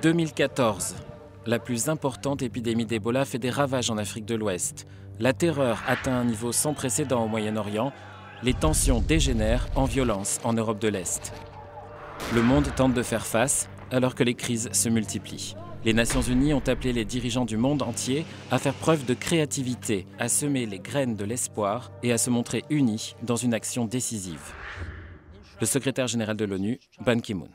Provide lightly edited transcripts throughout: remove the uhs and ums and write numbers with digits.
2014. La plus importante épidémie d'Ebola fait des ravages en Afrique de l'Ouest. La terreur atteint un niveau sans précédent au Moyen-Orient. Les tensions dégénèrent en violence en Europe de l'Est. Le monde tente de faire face alors que les crises se multiplient. Les Nations Unies ont appelé les dirigeants du monde entier à faire preuve de créativité, à semer les graines de l'espoir et à se montrer unis dans une action décisive. Le secrétaire général de l'ONU, Ban Ki-moon.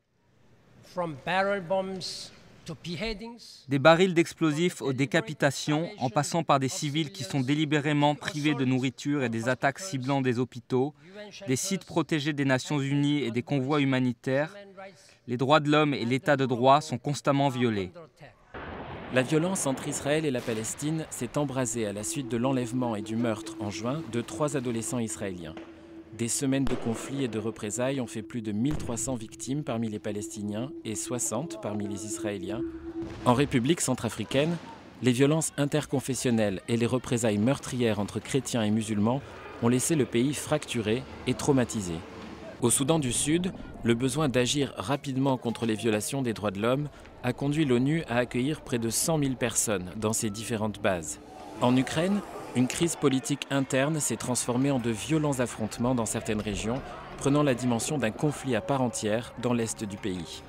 Des barils d'explosifs aux décapitations, en passant par des civils qui sont délibérément privés de nourriture et des attaques ciblant des hôpitaux, des sites protégés des Nations Unies et des convois humanitaires, les droits de l'homme et l'état de droit sont constamment violés. La violence entre Israël et la Palestine s'est embrasée à la suite de l'enlèvement et du meurtre en juin de 3 adolescents israéliens. Des semaines de conflits et de représailles ont fait plus de 1300 victimes parmi les Palestiniens et 60 parmi les Israéliens. En République centrafricaine, les violences interconfessionnelles et les représailles meurtrières entre chrétiens et musulmans ont laissé le pays fracturé et traumatisé. Au Soudan du Sud, le besoin d'agir rapidement contre les violations des droits de l'homme a conduit l'ONU à accueillir près de 100 000 personnes dans ses différentes bases. En Ukraine, une crise politique interne s'est transformée en de violents affrontements dans certaines régions, prenant la dimension d'un conflit à part entière dans l'est du pays.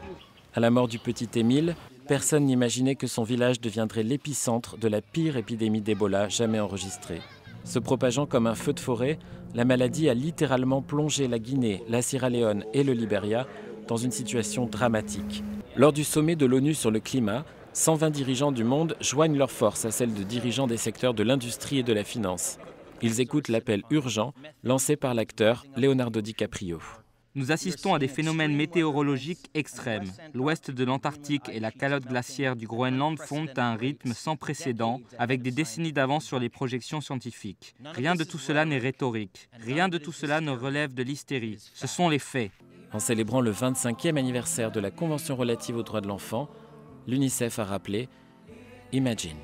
À la mort du petit Émile, personne n'imaginait que son village deviendrait l'épicentre de la pire épidémie d'Ebola jamais enregistrée. Se propageant comme un feu de forêt, la maladie a littéralement plongé la Guinée, la Sierra Leone et le Libéria dans une situation dramatique. Lors du sommet de l'ONU sur le climat, 120 dirigeants du monde joignent leurs forces à celles de dirigeants des secteurs de l'industrie et de la finance. Ils écoutent l'appel urgent lancé par l'acteur Leonardo DiCaprio. Nous assistons à des phénomènes météorologiques extrêmes. L'ouest de l'Antarctique et la calotte glaciaire du Groenland fondent à un rythme sans précédent, avec des décennies d'avance sur les projections scientifiques. Rien de tout cela n'est rhétorique. Rien de tout cela ne relève de l'hystérie. Ce sont les faits. En célébrant le 25e anniversaire de la Convention relative aux droits de l'enfant, l'UNICEF a rappelé « Imagine ».